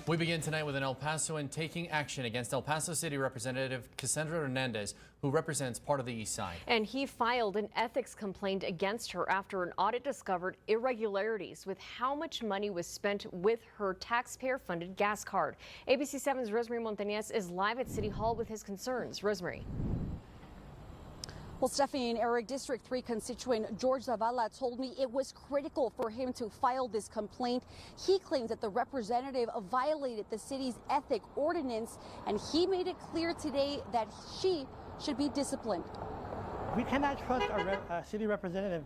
We begin tonight with an El Pasoan taking action against El Paso City Representative Cassandra Hernandez, who represents part of the East Side. And he filed an ethics complaint against her after an audit discovered irregularities with how much money was spent with her taxpayer-funded gas card. ABC 7's Rosemary Montañez is live at City Hall with his concerns. Rosemary. Well, Stephanie and Eric, District 3 constituent George Zavala told me it was critical for him to file this complaint. He claims that the representative violated the city's ethic ordinance, and he made it clear today that she should be disciplined. We cannot trust our city representative.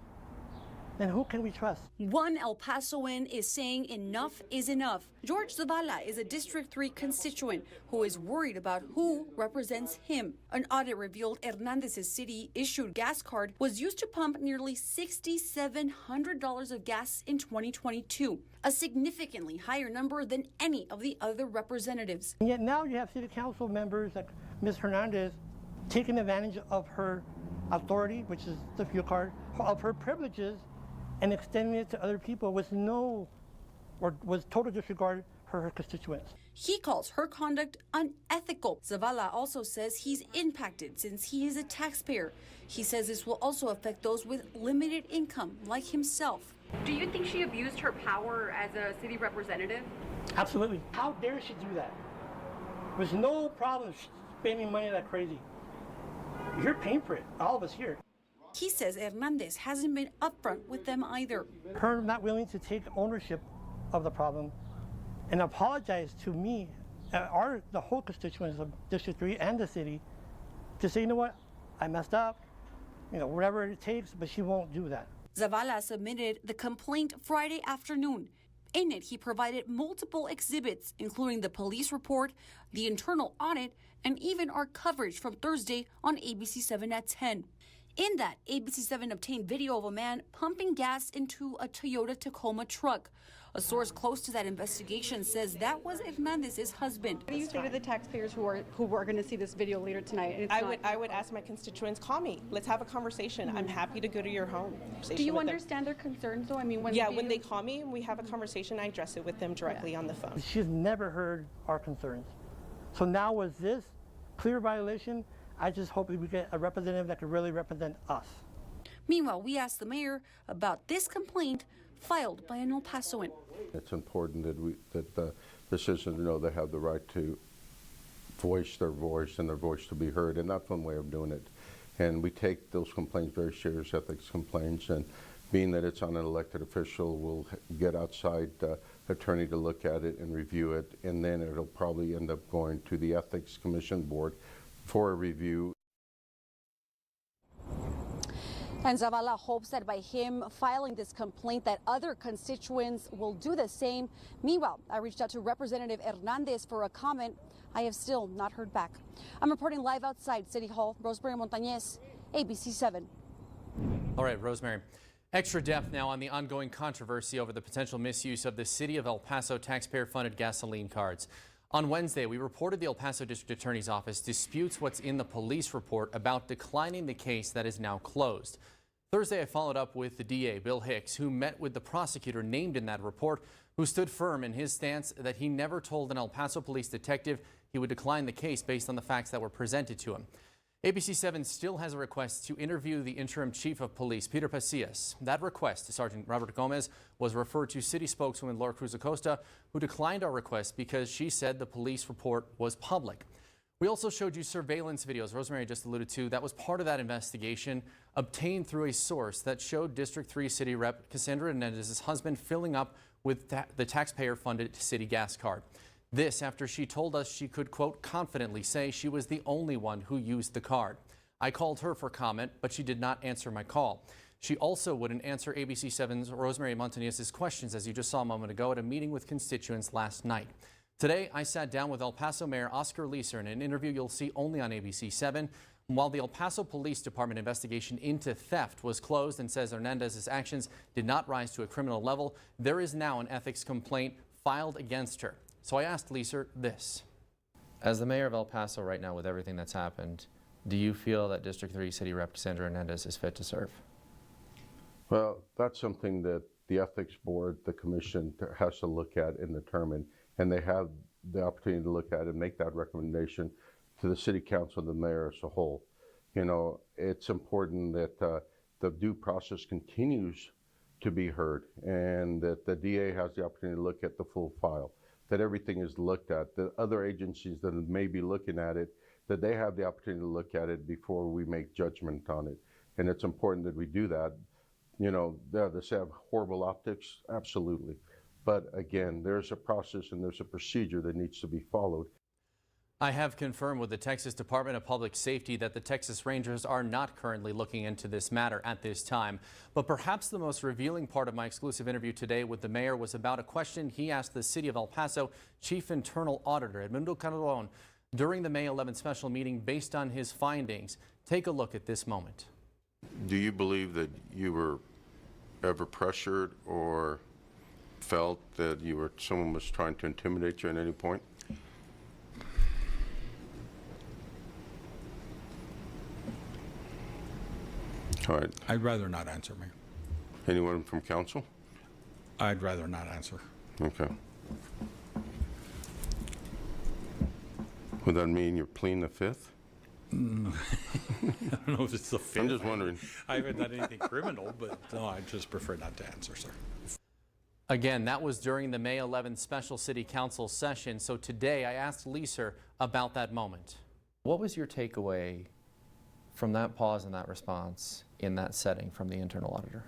Then who can we trust? One El Pasoan is saying enough is enough. George Zavala is a District 3 constituent who is worried about who represents him. An audit revealed Hernandez's city-issued gas card was used to pump nearly $6,700 of gas in 2022, a significantly higher number than any of the other representatives. And yet now you have city council members like Ms. Hernandez taking advantage of her authority, which is the fuel card, of her privileges, and extending it to other people with total disregard for her constituents. He calls her conduct unethical. Zavala also says he's impacted since he is a taxpayer. He says this will also affect those with limited income like himself. Do you think she abused her power as a city representative? Absolutely. How dare she do that? There's no problem spending money that crazy. You're paying for it, all of us here. He says Hernandez hasn't been upfront with them either. Her not willing to take ownership of the problem and apologize to me, the whole constituents of District 3 and the city, to say, you know what, I messed up, whatever it takes, but she won't do that. Zavala submitted the complaint Friday afternoon. In it, he provided multiple exhibits, including the police report, the internal audit, and even our coverage from Thursday on ABC 7 at 10. In that, ABC 7 obtained video of a man pumping gas into a Toyota Tacoma truck. A source close to that investigation says that was Hernandez's husband. What do you say to the taxpayers who are going to see this video later tonight? I would ask my constituents, call me. Let's have a conversation. I'm happy to go to your home. Do you understand their concerns, though? I mean, when they call me and we have a conversation, I address it with them directly on the phone. She's never heard our concerns. So now with this clear violation, I just hope that we get a representative that can really represent us. Meanwhile, we asked the mayor about this complaint filed by an El Pasoan. It's important that the citizens know they have the right to voice their voice and their voice to be heard, and that's one way of doing it. And we take those complaints very serious, ethics complaints, and being that it's on an elected official, we'll get outside attorney to look at it and review it, and then it'll probably end up going to the Ethics Commission Board for a review. And Zavala hopes that by him filing this complaint that other constituents will do the same. Meanwhile, I reached out to Representative Hernandez for a comment. I have still not heard back. I'm reporting live outside City Hall. Rosemary Montañez, ABC 7. All right, Rosemary. Extra depth now on the ongoing controversy over the potential misuse of the City of El Paso taxpayer-funded gasoline cards. On Wednesday, we reported the El Paso District Attorney's Office disputes what's in the police report about declining the case that is now closed. Thursday, I followed up with the DA, Bill Hicks, who met with the prosecutor named in that report, who stood firm in his stance that he never told an El Paso police detective he would decline the case based on the facts that were presented to him. ABC 7 still has a request to interview the interim chief of police, Peter Pasillas. That request to Sergeant Robert Gomez was referred to city spokeswoman Laura Cruz Acosta, who declined our request because she said the police report was public. We also showed you surveillance videos Rosemary just alluded to. That was part of that investigation, obtained through a source that showed District 3 City Rep Cassandra Hernandez's husband filling up with the taxpayer-funded city gas card. This after she told us she could, quote, confidently say she was the only one who used the card. I called her for comment, but she did not answer my call. She also wouldn't answer ABC 7's Rosemary Montañez's questions, as you just saw a moment ago, at a meeting with constituents last night. Today, I sat down with El Paso Mayor Oscar Leeser in an interview you'll see only on ABC 7. While the El Paso Police Department investigation into theft was closed and says Hernandez's actions did not rise to a criminal level, there is now an ethics complaint filed against her. So I asked Leeser this. As the mayor of El Paso right now, with everything that's happened, do you feel that District 3 City Rep Cassandra Hernandez is fit to serve? Well, that's something that the ethics board, the commission, has to look at and determine. And they have the opportunity to look at it and make that recommendation to the city council and the mayor as a whole. You know, it's important that the due process continues to be heard, and that the DA has the opportunity to look at the full file, that everything is looked at, that other agencies that may be looking at it, that they have the opportunity to look at it before we make judgment on it. And it's important that we do that. You know, does it have horrible optics? Absolutely. But again, there's a process and there's a procedure that needs to be followed. I have confirmed with the Texas Department of Public Safety that the Texas Rangers are not currently looking into this matter at this time. But perhaps the most revealing part of my exclusive interview today with the mayor was about a question he asked the City of El Paso Chief Internal Auditor Edmundo Calderon during the May 11th special meeting based on his findings. Take a look at this moment. Do you believe that you were ever pressured or felt that someone was trying to intimidate you at any point? All right. I'd rather not answer, Mayor. Anyone from council? I'd rather not answer. Okay. Would that mean you're pleading the fifth? I don't know if it's the fifth. I'm just wondering. I haven't done anything criminal, but no, I just prefer not to answer, sir. Again, that was during the May 11th special city council session. So today I asked Leeser about that moment. What was your takeaway from that pause and that response in that setting from the internal auditor?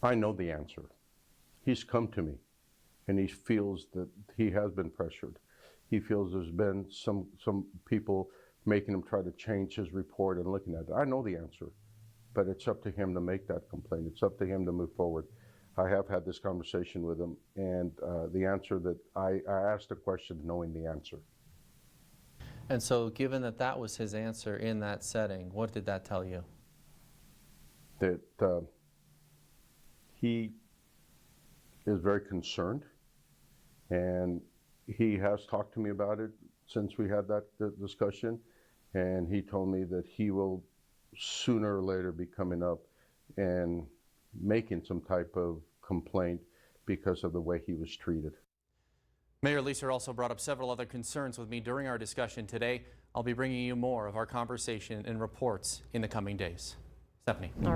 I know the answer. He's come to me and he feels that he has been pressured. He feels there's been some people making him try to change his report and looking at it. I know the answer, but it's up to him to make that complaint. It's up to him to move forward. I have had this conversation with him, and the answer that I asked the question knowing the answer. And so given that that was his answer in that setting, what did that tell you? That he is very concerned, and he has talked to me about it since we had that discussion, and he told me that he will sooner or later be coming up and making some type of complaint because of the way he was treated. Mayor Leeser also brought up several other concerns with me during our discussion today. I'll be bringing you more of our conversation and reports in the coming days. Stephanie. All right.